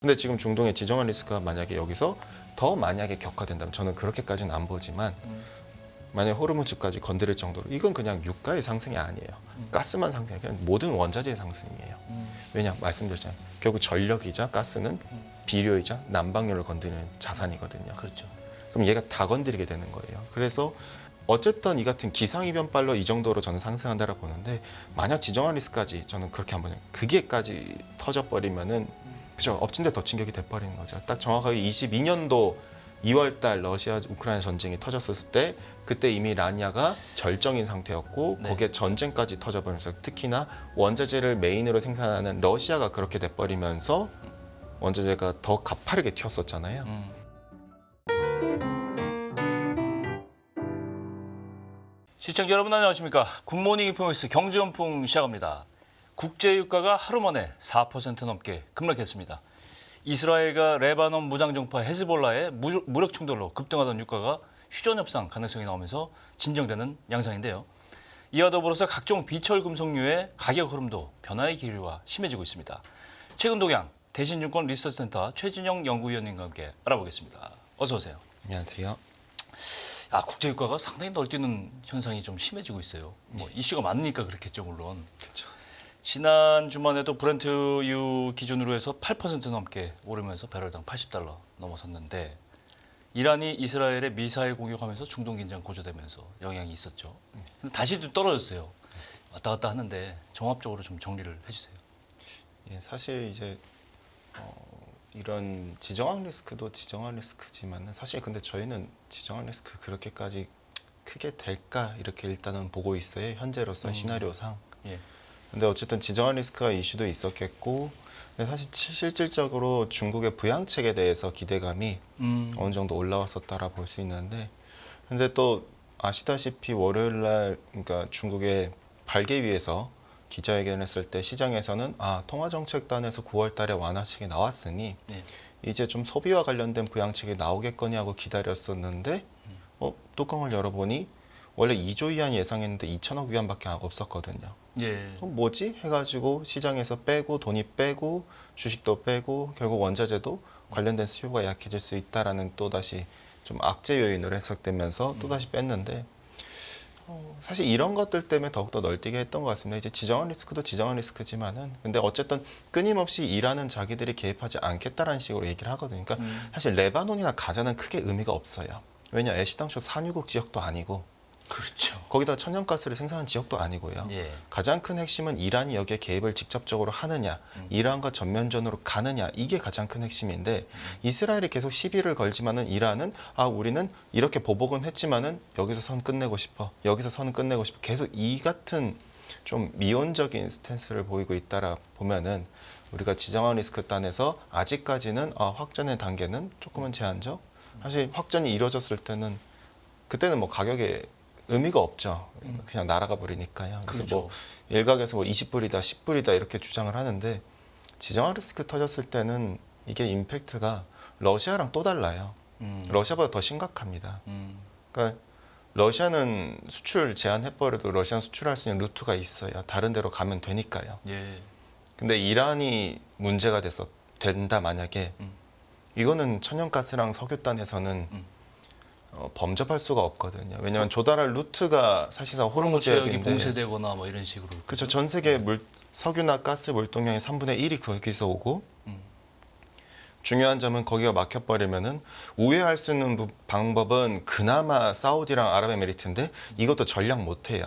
근데 지금 중동의 지정한 리스크가 만약에 여기서 더 만약에 격화된다면 저는 그렇게까지는 안 보지만 만약 호르무즈까지 건드릴 정도로 이건 그냥 유가의 상승이 아니에요. 가스만 상승이 아니라 모든 원자재의 상승이에요. 왜냐 말씀드렸잖아요. 결국 전력이자 가스는 비료이자 난방료를 건드리는 자산이거든요. 그렇죠. 그럼 얘가 다 건드리게 되는 거예요. 그래서 어쨌든 이 같은 기상이변발로 이 정도로 저는 상승한다라고 보는데 만약 지정한 리스크까지 저는 그렇게 한번 그게까지 터져버리면은 그죠 엎친 데 덮친 격이 돼버리는 거죠. 딱 정확하게 22년도 2월달 러시아 우크라이나 전쟁이 터졌을 때 그때 이미 라니아가 절정인 상태였고 네. 거기에 전쟁까지 터져버리면서 특히나 원자재를 메인으로 생산하는 러시아가 그렇게 돼버리면서 원자재가 더 가파르게 튀었었잖아요. 시청자 여러분 안녕하십니까. 굿모닝 인포메이스 경제연풍 시작합니다. 국제유가가 하루 만에 4% 넘게 급락했습니다. 이스라엘과 레바논 무장정파 헤즈볼라의 무력 충돌로 급등하던 유가가 휴전 협상 가능성이 나오면서 진정되는 양상인데요. 이와 더불어서 각종 비철 금속류의 가격 흐름도 변화의 기류가 심해지고 있습니다. 최근 동향 대신증권 리서치센터 최진영 연구위원님과 함께 알아보겠습니다. 어서 오세요. 안녕하세요. 국제유가가 상당히 널뛰는 현상이 좀 심해지고 있어요. 뭐 이슈가 많으니까 그렇겠죠, 물론. 그렇죠. 지난 주말에도 브렌트유 기준으로 해서 8% 넘게 오르면서 배럴당 $80 넘어섰는데 이란이 이스라엘에 미사일 공격하면서 중동 긴장 고조되면서 영향이 있었죠. 근데 다시 또 떨어졌어요. 왔다 갔다 하는데 종합적으로 좀 정리를 해주세요. 예, 사실 이제 이런 지정학 리스크도 지정학 리스크지만 사실 근데 저희는 지정학 리스크 그렇게까지 크게 될까 이렇게 일단은 보고 있어요. 현재로서의 시나리오상. 예. 근데 어쨌든 지정학 리스크가 이슈도 있었겠고 근데 사실 실질적으로 중국의 부양책에 대해서 기대감이 어느 정도 올라왔었다라 볼 수 있는데 근데 또 아시다시피 월요일 날 그러니까 중국의 발개위에서 기자회견을 했을 때 시장에서는 통화정책단에서 9월 달에 완화책이 나왔으니 네. 이제 좀 소비와 관련된 부양책이 나오겠거니 하고 기다렸었는데 뚜껑을 열어보니 원래 2조 위안 예상했는데 2천억 위안밖에 없었거든요. 예. 그럼 뭐지? 해가지고 시장에서 빼고 돈이 빼고 주식도 빼고 결국 원자재도 관련된 수요가 약해질 수 있다라는 또다시 좀 악재 요인으로 해석되면서 또다시 뺐는데 사실 이런 것들 때문에 더욱더 널뛰게 했던 것 같습니다. 이제 지정한 리스크도 지정한 리스크지만은 근데 어쨌든 끊임없이 이란은 자기들이 개입하지 않겠다라는 식으로 얘기를 하거든요. 그러니까 사실 레바논이나 가자는 크게 의미가 없어요. 왜냐 애시당초 산유국 지역도 아니고 그렇죠. 거기다 천연가스를 생산하는 지역도 아니고요. 예. 가장 큰 핵심은 이란이 여기에 개입을 직접적으로 하느냐, 이란과 전면전으로 가느냐 이게 가장 큰 핵심인데 이스라엘이 계속 시비를 걸지만은 이란은 우리는 이렇게 보복은 했지만은 여기서 선 끝내고 싶어, 여기서 선은 끝내고 싶어 계속 이 같은 좀 미온적인 스탠스를 보이고 있다라 보면은 우리가 지정한 리스크 단에서 아직까지는 확전의 단계는 조금은 제한적. 사실 확전이 이루어졌을 때는 그때는 뭐 가격에 의미가 없죠. 그냥 날아가 버리니까요. 그래서 그렇죠. 뭐 일각에서 뭐 20불이다, 10불이다 이렇게 주장을 하는데 지정학 리스크 터졌을 때는 이게 임팩트가 러시아랑 또 달라요. 러시아보다 더 심각합니다. 그러니까 러시아는 수출 제한해버려도 러시아는 수출할 수 있는 루트가 있어요. 다른 데로 가면 되니까요. 예. 근데 이란이 문제가 된다 만약에 이거는 천연가스랑 석유단에서는 범접할 수가 없거든요. 왜냐하면 조달할 루트가 사실상 호르무즈 지역이 해협인데 봉쇄되거나 뭐 이런 식으로. 그렇죠. 전 세계 석유나 가스 물동량의 3분의 1이 거기서 오고 중요한 점은 거기가 막혀버리면은 우회할 수 있는 방법은 그나마 사우디랑 아랍에미리트인데 이것도 전략 못해요.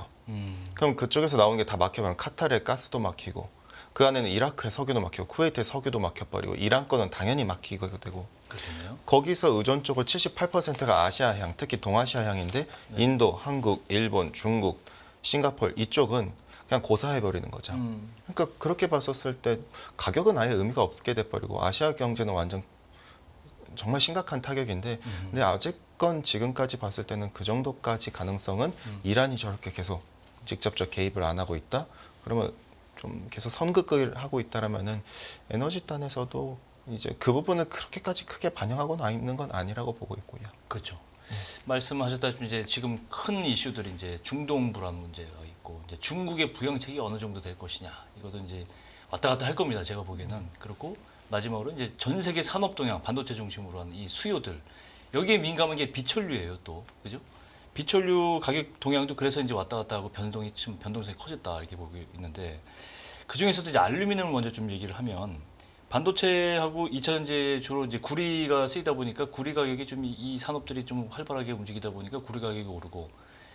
그럼 그쪽에서 나오는 게 다 막혀버리면 카타르의 가스도 막히고 그 안에는 이라크의 석유도 막히고 쿠웨이트의 석유도 막혀버리고 이란 거는 당연히 막히게 되고 그렇군요. 거기서 의존적으로 78%가 아시아향, 특히 동아시아향인데 인도, 한국, 일본, 중국, 싱가포르 이쪽은 그냥 고사해버리는 거죠. 그러니까 그렇게 봤었을 때 가격은 아예 의미가 없게 돼버리고 아시아 경제는 완전 정말 심각한 타격인데 근데 아직건 지금까지 봤을 때는 그 정도까지 가능성은 이란이 저렇게 계속 직접적 개입을 안 하고 있다? 그러면 좀 계속 선극을 하고 있다라면은 에너지단에서도 이제 그 부분을 그렇게까지 크게 반영하고 있는 건 아니라고 보고 있고요. 그렇죠. 말씀하셨다시피 이제 지금 큰 이슈들이 이제 중동 불안 문제가 있고 이제 중국의 부양책이 어느 정도 될 것이냐 이것도 이제 왔다 갔다 할 겁니다. 제가 보기에는 그렇고 마지막으로 이제 전 세계 산업 동향, 반도체 중심으로 하는 이 수요들 여기에 민감한 게 비철류예요, 또 그죠? 비철류 가격 동향도 그래서 이제 왔다 갔다 하고 변동성이 커졌다 이렇게 보고 있는데 그 중에서도 이제 알루미늄을 먼저 좀 얘기를 하면 반도체하고 2차 전지에 주로 이제 구리가 쓰이다 보니까 구리 가격이 좀 이 산업들이 좀 활발하게 움직이다 보니까 구리 가격이 오르고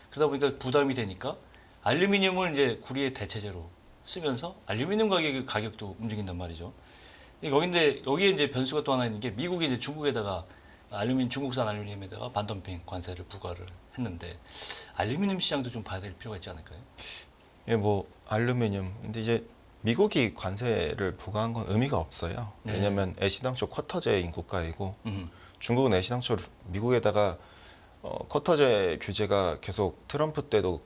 그러다 보니까 부담이 되니까 알루미늄을 이제 구리의 대체제로 쓰면서 알루미늄 가격도 움직인단 말이죠. 거긴데 여기에 이제 변수가 또 하나 있는 게 미국이 이제 중국에다가 중국산 알루미늄에다가 반덤핑 관세를 부과를 했는데 알루미늄 시장도 좀 봐야 될 필요가 있지 않을까요? 예, 뭐 알루미늄. 근데 이제 미국이 관세를 부과한 건 의미가 없어요. 네. 왜냐하면 애시당초 쿼터제인 국가이고 음. 중국은 애시당초 미국에다가 쿼터제 규제가 계속 트럼프 때도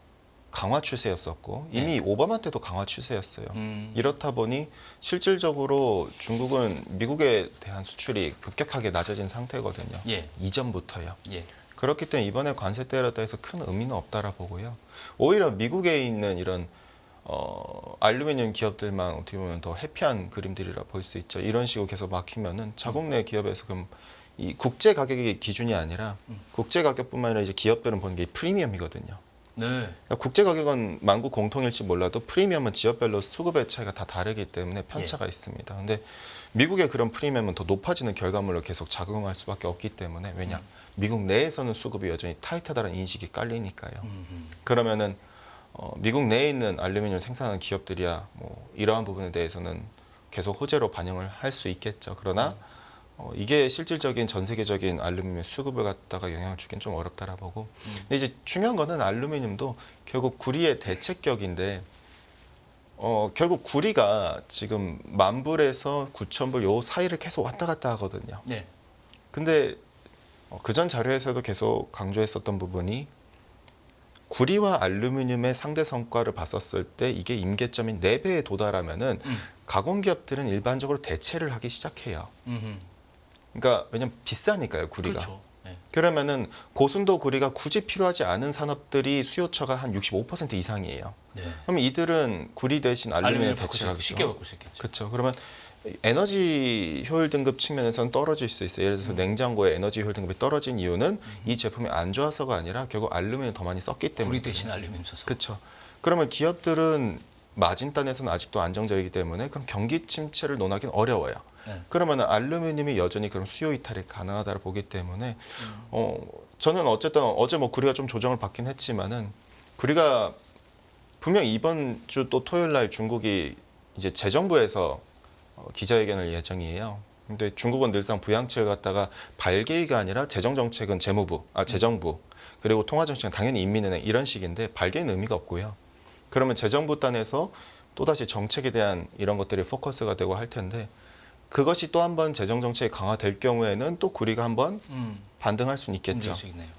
강화 추세였었고 이미 오바마 때도 강화 추세였어요. 이렇다 보니 실질적으로 중국은 미국에 대한 수출이 급격하게 낮아진 상태거든요. 예. 이전부터요. 예. 그렇기 때문에 이번에 관세 때렸다 해서 큰 의미는 없다라 보고요. 오히려 미국에 있는 이런 알루미늄 기업들만 어떻게 보면 더 해피한 그림들이라 볼 수 있죠. 이런 식으로 계속 막히면은 자국 내 기업에서 그럼 이 국제 가격이 기준이 아니라 국제 가격뿐만 아니라 이제 기업들은 보는 게 프리미엄이거든요. 네. 그러니까 국제 가격은 만국 공통일지 몰라도 프리미엄은 지역별로 수급의 차이가 다 다르기 때문에 편차가 있습니다. 근데 미국의 그런 프리미엄은 더 높아지는 결과물로 계속 작용할 수밖에 없기 때문에 왜냐? 미국 내에서는 수급이 여전히 타이트하다는 인식이 깔리니까요. 그러면은 미국 내에 있는 알루미늄 생산하는 기업들이야 뭐 이러한 부분에 대해서는 계속 호재로 반영을 할 수 있겠죠. 그러나 이게 실질적인 전 세계적인 알루미늄 수급을 갖다가 영향을 주긴 좀 어렵다라 보고. 근데 이제 중요한 거는 알루미늄도 결국 구리의 대체격인데 결국 구리가 지금 10,000불에서 9,000불 요 사이를 계속 왔다 갔다 하거든요. 네. 근데 그전 자료에서도 계속 강조했었던 부분이 구리와 알루미늄의 상대 성과를 봤었을 때 이게 임계점인 4배에 도달하면은 가공기업들은 일반적으로 대체를 하기 시작해요. 그러니까 왜냐면 비싸니까요, 구리가. 그렇죠. 네. 그러면은 고순도 구리가 굳이 필요하지 않은 산업들이 수요처가 한 65% 이상이에요. 네. 그럼 이들은 구리 대신 알루미늄을 바꿀 대체하겠죠. 쉽게 바꿀 수 있겠죠. 그렇죠. 그러면 에너지 효율 등급 측면에서는 떨어질 수 있어요. 예를 들어서 냉장고의 에너지 효율 등급이 떨어진 이유는 이 제품이 안 좋아서가 아니라 결국 알루미늄을 더 많이 썼기 때문에. 구리 대신 알루미늄 써서. 그렇죠. 그러면 기업들은 마진단에서는 아직도 안정적이기 때문에 그럼 경기 침체를 논하기는 어려워요. 네. 그러면 알루미늄이 여전히 그런 수요 이탈이 가능하다고 보기 때문에 저는 어쨌든 어제 뭐 구리가 좀 조정을 받긴 했지만은 구리가 분명 이번 주 또 토요일 날 중국이 이제 재정부에서 기자회견을 예정이에요. 근데 중국은 늘상 부양책을 갖다가 발개의가 아니라 재정정책은 재정부 그리고 통화정책은 당연히 인민은행 이런 식인데 발개는 의미가 없고요. 그러면 재정부 단에서 또다시 정책에 대한 이런 것들이 포커스가 되고 할 텐데 그것이 또 한 번 재정정책이 강화될 경우에는 또 구리가 한번 반등할 수는 있겠죠.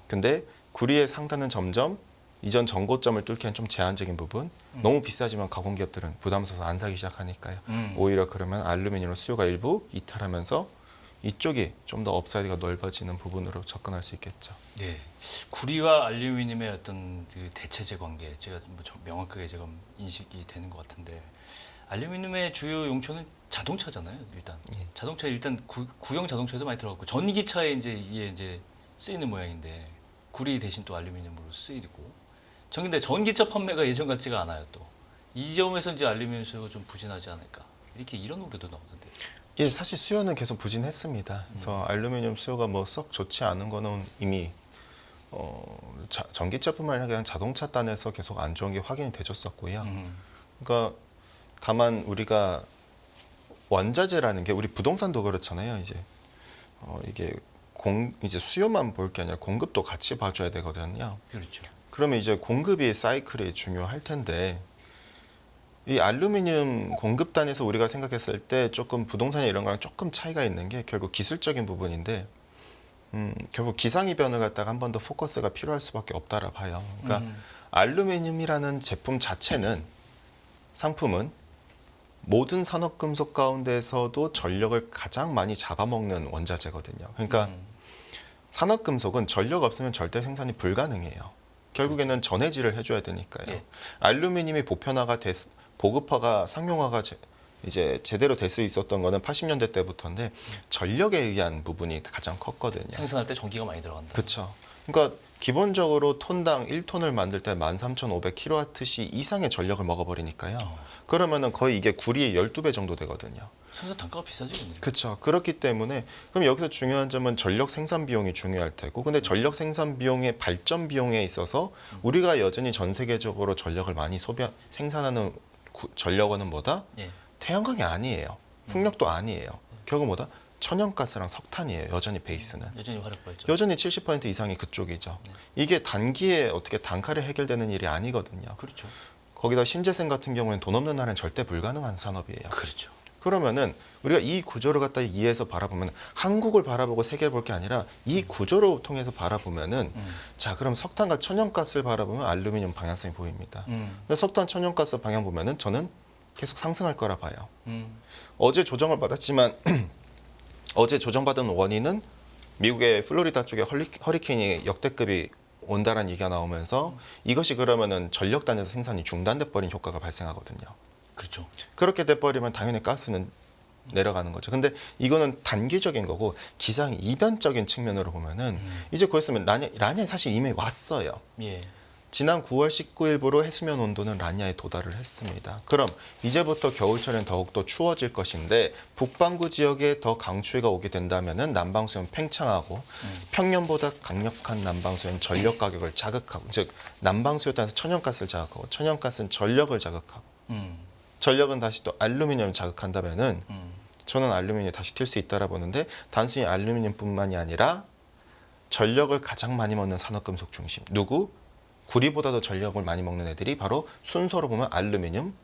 근데 구리의 상단은 점점 이전 전고점을 뚫기엔 좀 제한적인 부분 너무 비싸지만 가공기업들은 부담스러워서 안 사기 시작하니까요. 오히려 그러면 알루미늄 수요가 일부 이탈하면서 이쪽이 좀 더 업사이드가 넓어지는 부분으로 접근할 수 있겠죠. 네, 구리와 알루미늄의 어떤 그 대체제 관계 제가 뭐 명확하게 제가 인식이 되는 것 같은데 알루미늄의 주요 용처는 자동차잖아요. 일단 자동차 일단 구형 자동차에도 많이 들어갔고 전기차에 이제 이게 이제 쓰이는 모양인데 구리 대신 또 알루미늄으로 쓰이고 근데 전기차 판매가 예전 같지가 않아요. 또 이 점에서 이제 알루미늄 수요가 좀 부진하지 않을까 이런 우려도 나오던데. 예, 사실 수요는 계속 부진했습니다. 그래서 알루미늄 수요가 뭐 썩 좋지 않은 거는 이미 전기차뿐만 아니라 그냥 자동차 단에서 계속 안 좋은 게 확인이 되졌었고요. 그러니까 다만 우리가 원자재라는 게 우리 부동산도 그렇잖아요. 이제 이게 이제 수요만 볼 게 아니라 공급도 같이 봐줘야 되거든요. 그렇죠. 그러면 이제 공급이 사이클이 중요할 텐데 이 알루미늄 공급단에서 우리가 생각했을 때 조금 부동산이나 이런 거랑 조금 차이가 있는 게 결국 기술적인 부분인데 결국 기상이변을 갖다가 한 번 더 포커스가 필요할 수밖에 없다라 봐요. 그러니까 알루미늄이라는 제품 자체는 상품은 모든 산업금속 가운데서도 전력을 가장 많이 잡아먹는 원자재거든요. 그러니까 산업금속은 전력 없으면 절대 생산이 불가능해요. 결국에는 전해질을 해줘야 되니까요. 예. 알루미늄이 보급화가 상용화가 이제 제대로 될 수 있었던 거는 80년대 때부터인데 전력에 의한 부분이 가장 컸거든요. 생산할 때 전기가 많이 들어간다. 그렇죠. 그러니까 기본적으로 톤당 1톤을 만들 때 13,500kWh 이상의 전력을 먹어버리니까요. 그러면은 거의 이게 구리의 12배 정도 되거든요. 생산 단가가 비싸지, 근데. 그렇죠. 그렇기 때문에 그럼 여기서 중요한 점은 전력 생산 비용이 중요할 테고, 근데 전력 생산 비용의 발전 비용에 있어서 우리가 여전히 전 세계적으로 전력을 많이 생산하는 전력원은 뭐다? 예. 태양광이 아니에요. 풍력도 아니에요. 결국 뭐다? 천연가스랑 석탄이에요. 여전히 베이스는. 여전히 화력 발전. 여전히 70% 이상이 그쪽이죠. 이게 단기에 어떻게 단칼에 해결되는 일이 아니거든요. 그렇죠. 거기다 신재생 같은 경우에는 돈 없는 나라는 절대 불가능한 산업이에요. 그렇죠. 그러면은 우리가 이 구조를 갖다 이해해서 바라보면 한국을 바라보고 세계를 볼 게 아니라 이 구조를 통해서 바라보면은 자, 그럼 석탄과 천연가스를 바라보면 알루미늄 방향성이 보입니다. 근데 석탄 천연가스 방향 보면은 저는 계속 상승할 거라 봐요. 어제 조정을 받았지만 어제 조정받은 원인은 미국의 플로리다 쪽에 허리케인이 역대급이 온다라는 얘기가 나오면서 이것이 그러면은 전력단에서 생산이 중단돼 버린 효과가 발생하거든요. 그렇죠. 그렇게 돼버리면 당연히 가스는 내려가는 거죠. 근데 이거는 단기적인 거고 기상 이변적인 측면으로 보면은 이제 그랬으면 라니아에 사실 이미 왔어요. 예. 지난 9월 19일부로 해수면 온도는 라니아에 도달을 했습니다. 그럼 이제부터 겨울철엔 더욱더 추워질 것인데 북반구 지역에 더 강추위가 오게 된다면은 남방수는 팽창하고 평년보다 강력한 남방수는 전력 가격을 자극하고, 즉 남방수에 따라서 천연가스를 자극하고 천연가스는 전력을 자극하고 전력은 다시 또 알루미늄을 자극한다면은 저는 알루미늄이 다시 튈 수 있다라 보는데, 단순히 알루미늄뿐만이 아니라 전력을 가장 많이 먹는 산업금속 중심 누구? 구리보다도 전력을 많이 먹는 애들이 바로 순서로 보면 알루미늄,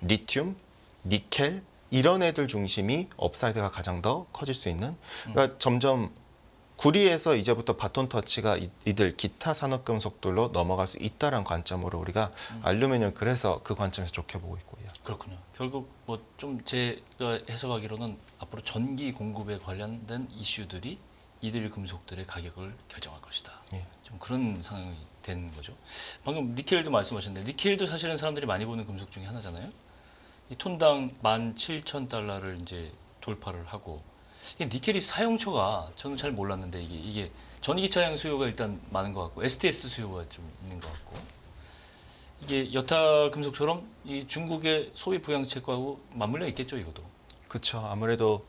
리튬, 니켈 이런 애들 중심이 업사이드가 가장 더 커질 수 있는, 그러니까 점점 구리에서 이제부터 바톤 터치가 이들 기타 산업금속들로 넘어갈 수 있다는 관점으로 우리가 알루미늄 그래서 그 관점에서 좋게 보고 있고요. 그렇군요. 결국 뭐 좀 제가 해석하기로는 앞으로 전기 공급에 관련된 이슈들이 이들 금속들의 가격을 결정할 것이다. 예. 좀 그런 상황이 되는 거죠. 방금 니켈도 말씀하셨는데 니켈도 사실은 사람들이 많이 보는 금속 중에 하나잖아요. 이 톤당 17,000달러를 이제 돌파를 하고, 이 니켈이 사용처가 저는 잘 몰랐는데 이게 전기차량 수요가 일단 많은 것 같고 STS 수요가 좀 있는 것 같고, 이게 여타 금속처럼 이 중국의 소비 부양책하고 맞물려 있겠죠, 이것도. 그렇죠. 아무래도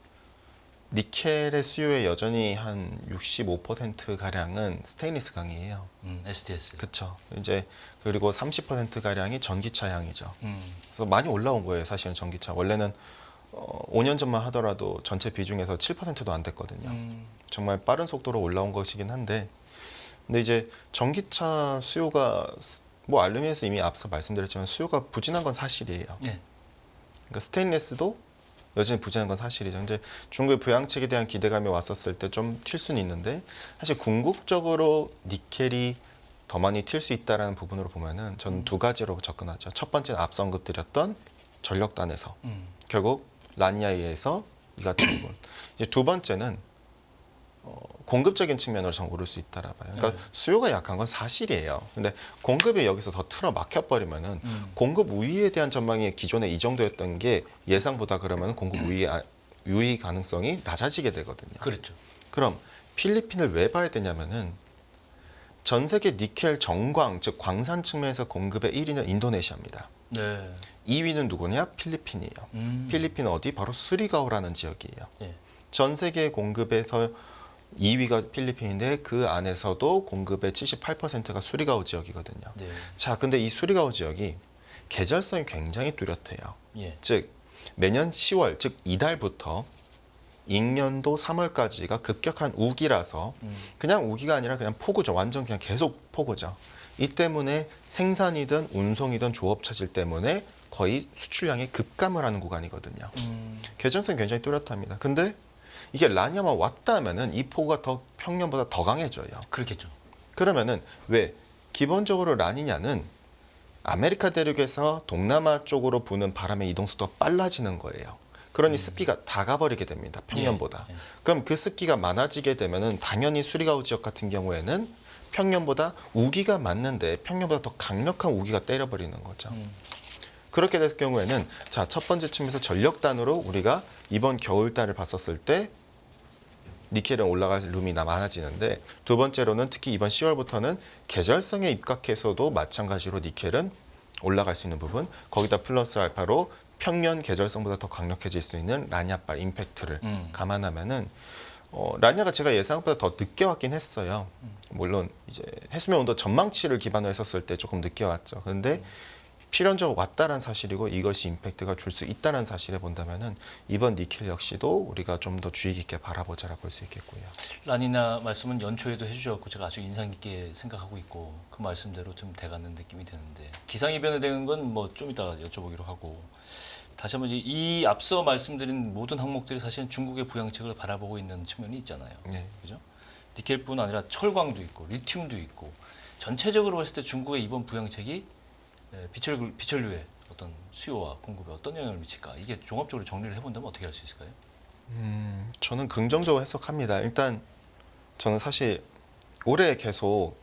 니켈의 수요의 여전히 한 65% 가량은 스테인리스 강이에요. STS. 그렇죠. 이제 그리고 30% 가량이 전기차 향이죠. 음. 그래서 많이 올라온 거예요. 사실은 전기차 원래는 5년 전만 하더라도 전체 비중에서 7%도 안 됐거든요. 정말 빠른 속도로 올라온 것이긴 한데, 근데 이제 전기차 수요가 뭐 알루미늄에서 이미 앞서 말씀드렸지만 수요가 부진한 건 사실이에요. 네. 그러니까 스테인리스도 여전히 부진한 건 사실이죠. 이제 중국의 부양책에 대한 기대감이 왔었을 때 좀 튈 수는 있는데, 사실 궁극적으로 니켈이 더 많이 튈 수 있다라는 부분으로 보면은 저는 두 가지로 접근하죠. 첫 번째는 앞서 언급드렸던 전력단에서 결국 라니아에서 이 같은 부분. 이제 두 번째는 공급적인 측면으로 좀 오를 수 있다라 봐요. 그러니까 수요가 약한 건 사실이에요. 근데 공급이 여기서 더 틀어 막혀 버리면은 공급 우위에 대한 전망이 기존에 이 정도였던 게 예상보다 그러면 공급 우위 가능성이 낮아지게 되거든요. 그렇죠. 그럼 필리핀을 왜 봐야 되냐면은 전 세계 니켈 정광, 즉 광산 측면에서 공급의 1위는 인도네시아입니다. 네. 2위는 누구냐? 필리핀이에요. 필리핀 어디? 바로 수리가오라는 지역이에요. 네. 전 세계 공급에서 2위가 필리핀인데 그 안에서도 공급의 78%가 수리가오 지역이거든요. 네. 자, 근데 이 수리가오 지역이 계절성이 굉장히 뚜렷해요. 예. 즉 매년 10월, 즉 이달부터 익년도 3월까지가 급격한 우기라서 그냥 우기가 아니라 그냥 폭우죠. 완전 그냥 계속 폭우죠. 이 때문에 생산이든 운송이든 조업 차질 때문에 거의 수출량이 급감을 하는 구간이거든요. 계절성이 굉장히 뚜렷합니다. 근데 이게 라니아만 왔다면은 이 폭우가 더 평년보다 더 강해져요. 그렇겠죠. 그러면은 왜? 기본적으로 라니냐는 아메리카 대륙에서 동남아 쪽으로 부는 바람의 이동 속도가 빨라지는 거예요. 그러니 습기가 다 가버리게 됩니다. 평년보다. 예. 그럼 그 습기가 많아지게 되면은 당연히 수리가오 지역 같은 경우에는 평년보다 우기가 맞는데 평년보다 더 강력한 우기가 때려버리는 거죠. 그렇게 됐을 경우에는 자, 첫 번째 층에서 전력단으로 우리가 이번 겨울달을 봤었을 때 니켈은 올라갈 룸이 많아지는데 두 번째로는 특히 이번 10월부터는 계절성에 입각해서도 마찬가지로 니켈은 올라갈 수 있는 부분 거기다 플러스 알파로 평년 계절성보다 더 강력해질 수 있는 라냐발 임팩트를 감안하면은 라냐가 제가 예상보다 더 늦게 왔긴 했어요. 물론 이제 해수면 온도 전망치를 기반으로 했었을 때 조금 늦게 왔죠. 그런데 필연적으로 왔다는 사실이고 이것이 임팩트가 줄 수 있다는 사실에 본다면은 이번 니켈 역시도 우리가 좀 더 주의 깊게 바라보자라 볼 수 있겠고요. 라니나 말씀은 연초에도 해주셨고 제가 아주 인상 깊게 생각하고 있고 그 말씀대로 좀 돼가는 느낌이 드는데 기상이 변화되는 건 뭐 좀 이따 여쭤보기로 하고 다시 한번 이제 이 앞서 말씀드린 모든 항목들이 사실은 중국의 부양책을 바라보고 있는 측면이 있잖아요. 네. 그죠? 니켈뿐 아니라 철광도 있고 리튬도 있고 전체적으로 봤을 때 중국의 이번 부양책이 비철류의 어떤 수요와 공급에 어떤 영향을 미칠까? 이게 종합적으로 정리를 해본다면 어떻게 할 수 있을까요? 저는 긍정적으로 해석합니다. 일단 저는 사실 올해 계속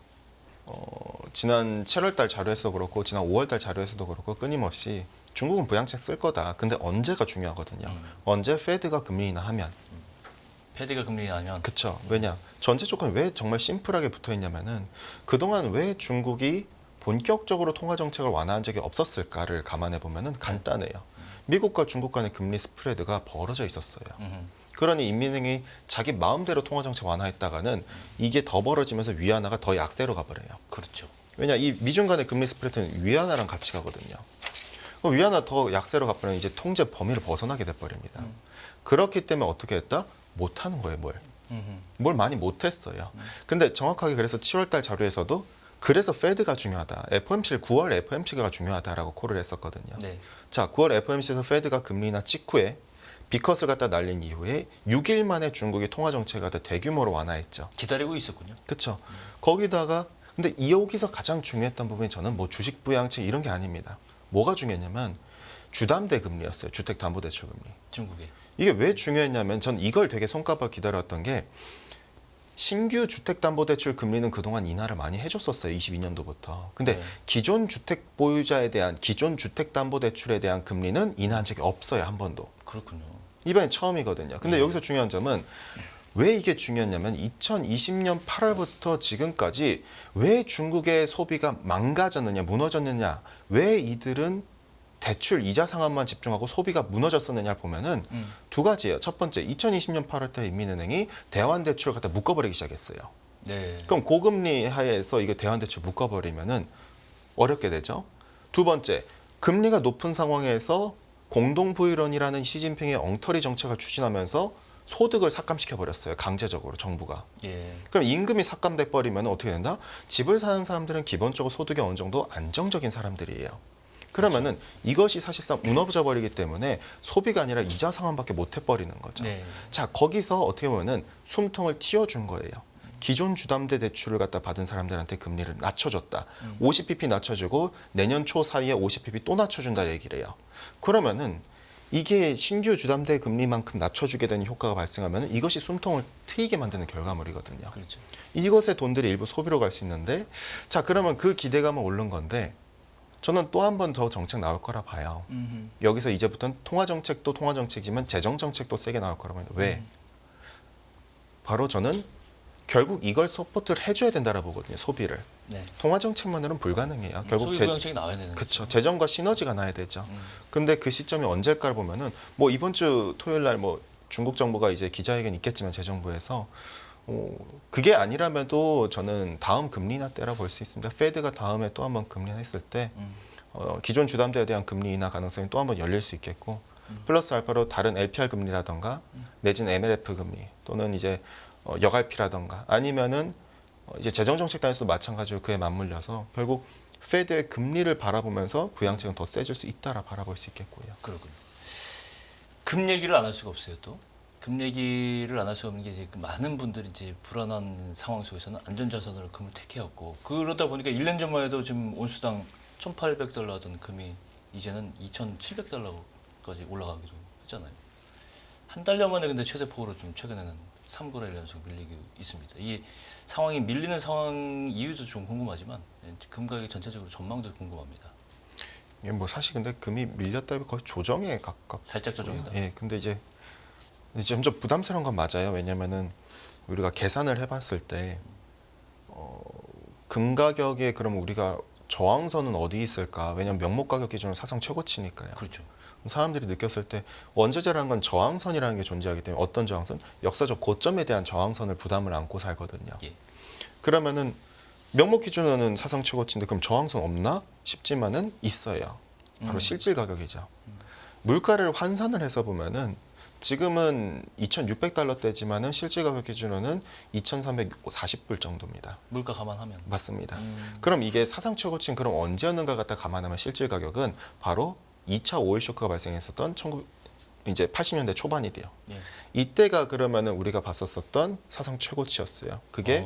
지난 7월달 자료에서도 그렇고 지난 5월달 자료에서도 그렇고 끊임없이 중국은 부양책 쓸 거다. 근데 언제가 중요하거든요. 언제 페드가 금리 인하하면. 패드가 금리 인하면 그렇죠. 왜냐? 전제 조건이 왜 정말 심플하게 붙어 있냐면은 그동안 왜 중국이 본격적으로 통화 정책을 완화한 적이 없었을까를 감안해 보면은 간단해요. 미국과 중국 간의 금리 스프레드가 벌어져 있었어요. 그러니 인민은행이 자기 마음대로 통화 정책 완화했다가는 이게 더 벌어지면서 위안화가 더 약세로 가버려요. 그렇죠. 왜냐? 이 미중 간의 금리 스프레드는 위안화랑 같이 가거든요. 그럼 위안화 더 약세로 가버리면 이제 통제 범위를 벗어나게 돼버립니다. 그렇기 때문에 어떻게 했다? 못하는 거예요, 뭘 많이 못했어요. 근데 정확하게 그래서 7월달 자료에서도 그래서 페드가 중요하다. FOMC 9월 FOMC가 중요하다라고 콜을 했었거든요. 네. 자, 9월 FOMC에서 페드가 금리 인하 직후에 비컷을 갖다 날린 이후에 6일 만에 중국이 통화 정책을 갖다 대규모로 완화했죠. 기다리고 있었군요. 그렇죠. 거기다가 근데 여기서 가장 중요했던 부분이 저는 뭐 주식 부양책 이런 게 아닙니다. 뭐가 중요했냐면 주담대 금리였어요. 주택담보대출 금리. 중국에. 이게 왜 중요했냐면 전 이걸 되게 손꼽아 기다렸던 게 신규 주택담보대출 금리는 그동안 인하를 많이 해줬었어요. 22년도부터. 근데 네. 기존 주택 보유자에 대한 기존 주택담보대출에 대한 금리는 인하한 적이 없어요. 한 번도. 그렇군요. 이번엔 처음이거든요. 근데 여기서 중요한 점은 왜 이게 중요했냐면 2020년 8월부터 지금까지 왜 중국의 소비가 망가졌느냐, 무너졌느냐, 왜 이들은 대출 이자 상환만 집중하고 소비가 무너졌었느냐를 보면은 두 가지예요. 첫 번째, 2020년 8월 때 인민은행이 대환대출을 갖다 묶어버리기 시작했어요. 네. 그럼 고금리 하에서 이거 대환대출 묶어버리면은 어렵게 되죠. 두 번째, 금리가 높은 상황에서 공동부유론이라는 시진핑의 엉터리 정책을 추진하면서 소득을 삭감시켜 버렸어요. 강제적으로 정부가. 예. 그럼 임금이 삭감돼 버리면 어떻게 된다? 집을 사는 사람들은 기본적으로 소득이 어느 정도 안정적인 사람들이에요. 그러면은 이것이 사실상 무너져 버리기 때문에 소비가 아니라 이자 상환밖에 못 해버리는 거죠. 네. 자, 거기서 어떻게 보면은 숨통을 틔워준 거예요. 기존 주담대 대출을 갖다 받은 사람들한테 금리를 낮춰줬다. 50pp 낮춰주고 내년 초 사이에 50pp 또 낮춰준다 얘기를 해요. 그러면은 이게 신규 주담대 금리만큼 낮춰주게 되는 효과가 발생하면 이것이 숨통을 트이게 만드는 결과물이거든요. 그렇죠. 이것의 돈들이 일부 소비로 갈 수 있는데 자, 그러면 그 기대감은 오른 건데 저는 또 한 번 더 정책 나올 거라 봐요. 여기서 이제부터는 통화 정책도 통화 정책이지만 재정 정책도 세게 나올 거라고 해요. 왜? 바로 저는 결국 이걸 서포트를 해줘야 된다라고 보거든요. 소비를. 네. 통화 정책만으로는 불가능해요. 결국 소비 부양책이 나와야 되는 그렇죠. 재정과 시너지가 나야 되죠. 근데 그 시점이 언제일까를 보면은 뭐 이번 주 토요일 날 뭐 중국 정부가 이제 기자회견 있겠지만 재정부에서 그게 아니라면도 저는 다음 금리 인하 때라 볼 수 있습니다. 페드가 다음에 또 한번 금리 인하했을 때 기존 주담대에 대한 금리 인하 가능성이 또 한번 열릴 수 있겠고 플러스 알파로 다른 LPR 금리라던가 내지는 MLF 금리 또는 이제 여갈피라던가 아니면은 이제 재정 정책 단에서도 마찬가지로 그에 맞물려서 결국 페드의 금리를 바라보면서 부양책은 더 세질 수 있다라 바라볼 수 있겠고요. 그렇군요. 금 얘기를 안 할 수가 없어요. 또 금 얘기를 안 할 수가 없는 게 이제 많은 분들이 이제 불안한 상황 속에서는 안전자산으로 금을 택해왔고 그러다 보니까 1년 전만 해도 지금 온수당 1,800달러 하던 금이 이제는 2,700달러까지 올라가기도 했잖아요. 한 달여 만에 근데 최대폭으로 좀 최근에는 3거래일 연속 밀리고 있습니다. 이 상황이 밀리는 상황 이유도 좀 궁금하지만 금 가격 전체적으로 전망도 궁금합니다. 예, 뭐 사실 근데 금이 밀렸다 거의 조정에 가깝. 살짝 조정이다. 예, 근데 이제 점점 부담스러운 건 맞아요. 왜냐면은 우리가 계산을 해봤을 때 금 가격에 그럼 우리가 저항선은 어디 있을까? 왜냐면 명목 가격 기준으로 사상 최고치니까요. 그렇죠. 사람들이 느꼈을 때 원자재라는 건 저항선이라는 게 존재하기 때문에 어떤 저항선? 역사적 고점에 대한 저항선을 부담을 안고 살거든요. 예. 그러면은 명목 기준으로는 사상 최고치인데 그럼 저항선 없나 싶지만은 있어요. 바로 실질 가격이죠. 물가를 환산을 해서 보면은 지금은 2,600달러대지만은 실질 가격 기준으로는 2,340불 정도입니다. 물가 감안하면. 맞습니다. 그럼 이게 사상 최고치는 그럼 언제였는가 갖다 감안하면 실질 가격은 바로 2차 오일 쇼크가 발생했었던 이제 80년대 초반이 돼요. 예. 이때가 그러면은 우리가 봤었던 사상 최고치였어요. 그게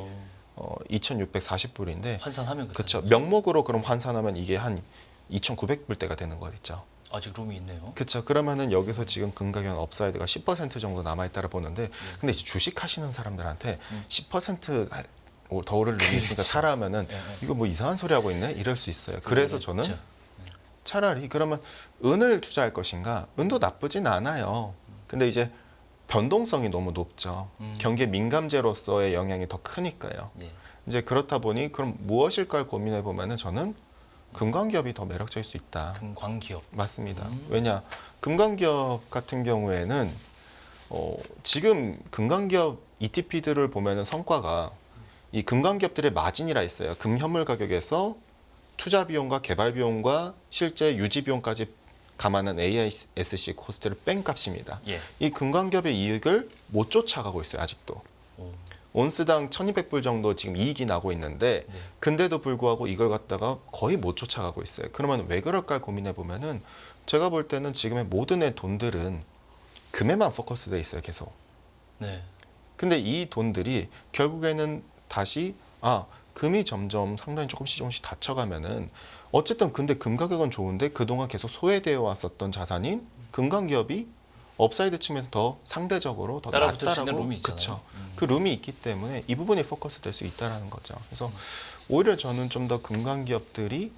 2,640불인데 환산하면 그렇죠. 명목으로 그럼 환산하면 이게 한 2,900불대가 되는 거겠죠. 아직 룸이 있네요. 그렇죠. 그러면은 여기서 지금 금 가격 업사이드가 10% 정도 남아 있다라 보는데 근데 이제 주식 하시는 사람들한테 10%더 오를 놈이 있으니까 그렇죠. 사라면은 이거 뭐 이상한 소리 하고 있네 이럴 수 있어요. 그래서 저는 그렇죠. 차라리 그러면 은을 투자할 것인가? 은도 나쁘진 않아요. 근데 이제 변동성이 너무 높죠. 경기에 민감제로서의 영향이 더 크니까요. 예. 이제 그렇다 보니 그럼 무엇일까 고민해 보면은 저는 금광기업이 더 매력적일 수 있다. 금광기업. 맞습니다. 왜냐 금광기업 같은 경우에는 지금 금광기업 ETP들을 보면은 성과가 이 금광기업들의 마진이라 있어요. 금현물 가격에서 투자 비용과 개발 비용과 실제 유지 비용까지 감안한 AISC 코스트를 뺀 값입니다. 예. 이 금광기업의 이익을 못 쫓아가고 있어요. 아직도. 오. 온스당 1,200불 정도 지금 이익이 나고 있는데 네. 근데도 불구하고 이걸 갖다가 거의 못 쫓아가고 있어요. 그러면 왜 그럴까 고민해 보면은 제가 볼 때는 지금의 모든의 돈들은 금에만 포커스돼 있어요. 계속. 네. 근데 이 돈들이 결국에는 다시 금이 점점 상당히 조금씩 닫혀가면은 어쨌든 근데 금 가격은 좋은데 그동안 계속 소외되어 왔었던 자산인 금광기업이 업사이드 측면에서 더 상대적으로 더 따라붙을 수 있는 낫다라고 룸이 있잖아요. 그쵸. 그 룸이 있기 때문에 이 부분이 포커스 될 수 있다라는 거죠. 그래서 오히려 저는 좀 더 금광기업들이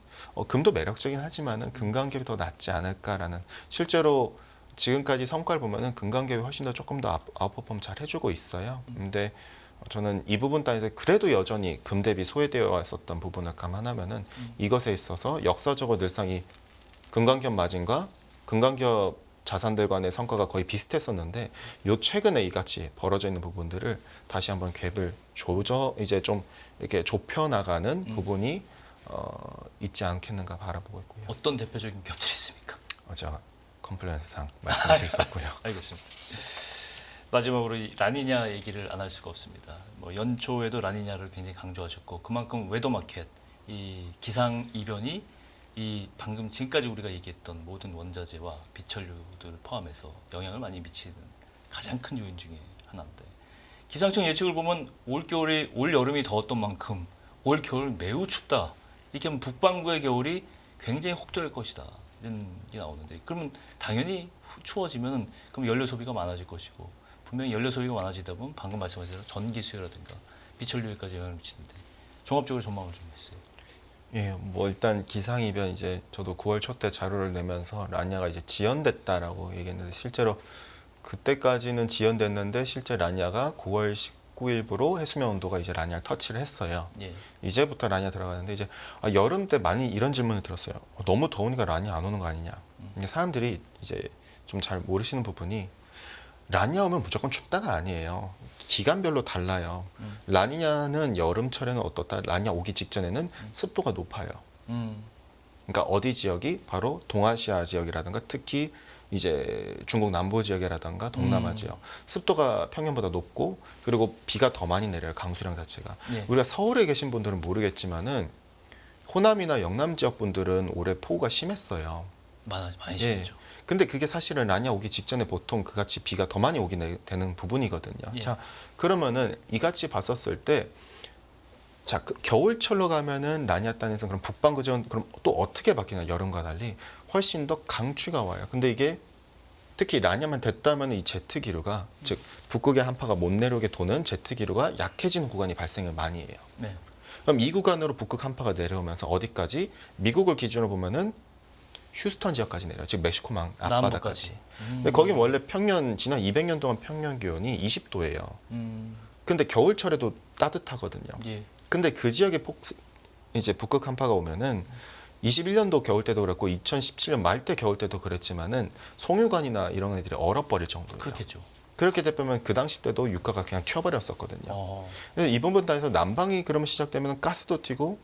금도 매력적이긴 하지만은 금광기업이 더 낫지 않을까라는 실제로 지금까지 성과를 보면은 금광기업이 훨씬 더 조금 더 아웃퍼폼 잘 해주고 있어요. 근데 저는 이 부분 따위서 그래도 여전히 금 대비 소외되어 왔었던 부분을 감안하면은 이것에 있어서 역사적으로 늘상 이 금광기업 마진과 금광기업 자산들 간의 성과가 거의 비슷했었는데 요 최근에 이같이 벌어져 있는 부분들을 다시 한번 갭을 이제 좀 이렇게 좁혀 나가는 부분이 있지 않겠는가 바라보고 있고요. 어떤 대표적인 기업들이 있습니까? 제가 컴플라이언스상 말씀드렸었고요. 알겠습니다. 마지막으로 이 라니냐 얘기를 안 할 수가 없습니다. 뭐 연초에도 라니냐를 굉장히 강조하셨고 그만큼 웨더마켓 이 기상 이변이 이 방금 지금까지 우리가 얘기했던 모든 원자재와 비철류들을 포함해서 영향을 많이 미치는 가장 큰 요인 중에 하나인데 기상청 예측을 보면 올 여름이 더웠던 만큼 올 겨울 매우 춥다. 이렇게 하면 북반구의 겨울이 굉장히 혹독할 것이다. 이런 게 나오는데 그러면 당연히 추워지면 그럼 연료 소비가 많아질 것이고 분명히 연료 소비가 많아지다 보면 방금 말씀하신 대로 전기 수요라든가 비철류에까지 영향을 미치는데 종합적으로 전망을 좀 해주세요. 예, 뭐 일단 기상이변 이제 저도 9월 초 때 자료를 내면서 라니아가 이제 지연됐다라고 얘기했는데 실제로 그때까지는 지연됐는데 실제 라니아가 9월 19일부로 해수면 온도가 이제 라니아를 터치를 했어요. 예. 이제부터 라니아 들어가는데 이제 여름 때 많이 이런 질문을 들었어요. 너무 더우니까 라니아 안 오는 거 아니냐. 근데 사람들이 이제 좀 잘 모르시는 부분이 라니아 오면 무조건 춥다가 아니에요. 기간별로 달라요. 라니냐는 여름철에는 어떻다? 라니아 오기 직전에는 습도가 높아요. 그러니까 어디 지역이 바로 동아시아 지역이라든가 특히 이제 중국 남부 지역이라든가 동남아 지역 습도가 평년보다 높고 그리고 비가 더 많이 내려요. 강수량 자체가. 예. 우리가 서울에 계신 분들은 모르겠지만은 호남이나 영남 지역 분들은 올해 폭우가 심했어요. 많이 예. 심했죠. 근데 그게 사실은 라니아 오기 직전에 보통 그같이 비가 더 많이 오게 되는 부분이거든요. 예. 자, 그러면은 이같이 봤었을 때, 자, 겨울철로 가면은 라니아 땅에서 그럼 북반구 지역 그럼 또 어떻게 바뀌냐? 여름과 달리 훨씬 더 강추가 와요. 근데 이게 특히 라니아만 됐다면 이 제트 기류가 즉 북극의 한파가 못 내려오게 도는 제트 기류가 약해지는 구간이 발생을 많이 해요. 네. 그럼 이 구간으로 북극 한파가 내려오면서 어디까지? 미국을 기준으로 보면은 휴스턴 지역까지 내려요. 즉 멕시코망 앞바다까지. 남부까지. 근데 거긴 원래 평년 지난 200년 동안 평년 기온이 20도예요. 근데 겨울철에도 따뜻하거든요. 예. 근데 그 지역에 이제 북극 한파가 오면은 21년도 겨울 때도 그랬고 2017년 말 때 겨울 때도 그랬지만은 송유관이나 이런 애들이 얼어버릴 정도예요. 그렇겠죠. 그렇게 되면 그 당시 때도 유가가 그냥 튀어버렸었거든요. 어. 그래서 이 부분에서 난방이 그러면 시작되면 가스도 튀고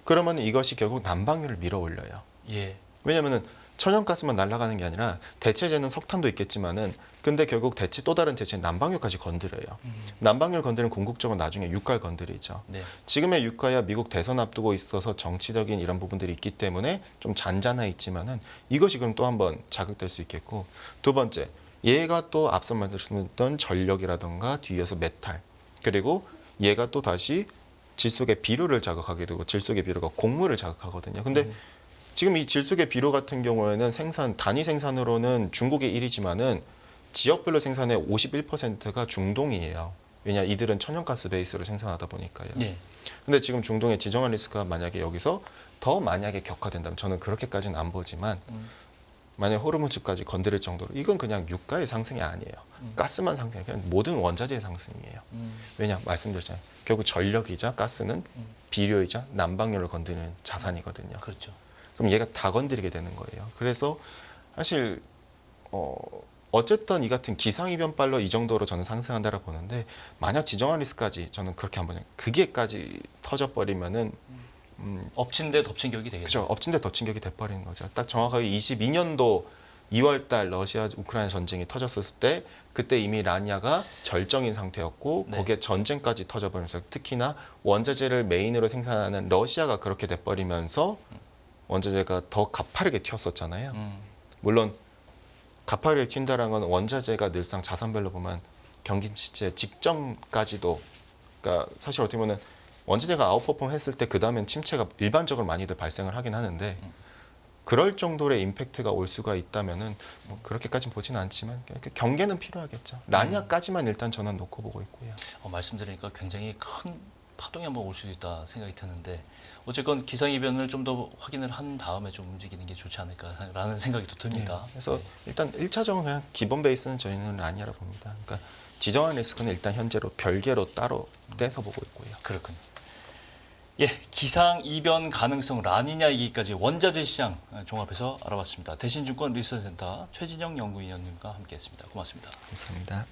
그러면 이것이 결국 난방률을 밀어 올려요. 예. 왜냐하면은 천연가스만 날아가는 게 아니라 대체제는 석탄도 있겠지만은 근데 결국 또 다른 대체 난방률까지 건드려요. 난방률 건드리는 궁극적으로 나중에 유가를 건드리죠. 네. 지금의 유가야 미국 대선 앞두고 있어서 정치적인 이런 부분들이 있기 때문에 좀 잔잔해 있지만은 이것이 그럼 또 한번 자극될 수 있겠고 두 번째 얘가 또 앞서 말씀드렸던 전력이라던가 뒤에서 메탈 그리고 얘가 또 다시 질소의 비료를 자극하게 되고 질소의 비료가 곡물을 자극하거든요. 근데 지금 이 질소의 비료 같은 경우에는 단위 생산으로는 중국이 1위지만은 지역별로 생산의 51%가 중동이에요. 왜냐 이들은 천연가스 베이스로 생산하다 보니까요. 네. 근데 지금 중동의 지정한 리스크가 만약에 여기서 더 만약에 격화된다면 저는 그렇게까지는 안 보지만 만약 호르무즈까지 건드릴 정도로 이건 그냥 유가의 상승이 아니에요. 가스만 상승이 그냥 모든 원자재의 상승이에요. 왜냐 말씀드렸잖아요. 결국 전력이자 가스는 비료이자 난방률을 건드리는 자산이거든요. 그렇죠. 그럼 얘가 다 건드리게 되는 거예요. 그래서 사실 어쨌든 이 같은 기상이변빨로 이 정도로 저는 상승한다라고 보는데 만약 지정한 리스크까지 저는 그렇게 한번 그게까지 터져버리면은 엎친 데 덮친 격이 되겠죠. 그렇죠. 엎친 데 덮친 격이 돼버리는 거죠. 딱 정확하게 22년도 2월달 러시아 우크라이나 전쟁이 터졌을 때 그때 이미 라니아가 절정인 상태였고 네. 거기에 전쟁까지 터져버리면서 특히나 원자재를 메인으로 생산하는 러시아가 그렇게 돼버리면서 원자재가 더 가파르게 튀었었잖아요. 물론 가파르게 튄다는 건 원자재가 늘상 자산별로 보면 경기치체 직전까지도 그러니까 사실 어떻게 보면 원자재가 아웃퍼폼 했을 때 그 다음엔 침체가 일반적으로 많이들 발생을 하긴 하는데 그럴 정도의 임팩트가 올 수가 있다면은 뭐 그렇게까지는 보지는 않지만 경계는 필요하겠죠. 라니아까지만 일단 저는 놓고 보고 있고요. 말씀 들으니까 굉장히 큰 파동이 한번 올 수도 있다 생각이 드는데 어쨌건 기상이변을 좀 더 확인을 한 다음에 좀 움직이는 게 좋지 않을까라는 생각이 또 듭니다. 그래서 일단 1차적으로 그냥 기본 베이스는 저희는 라니아라 봅니다. 그러니까 지정한 리스크는 일단 현재로 별개로 따로 떼서 보고 있고요. 그렇군요. 예, 기상 이변 가능성 라니냐 얘기까지 원자재 시장 종합해서 알아봤습니다. 대신증권 리서치센터 최진영 연구위원님과 함께했습니다. 고맙습니다. 감사합니다.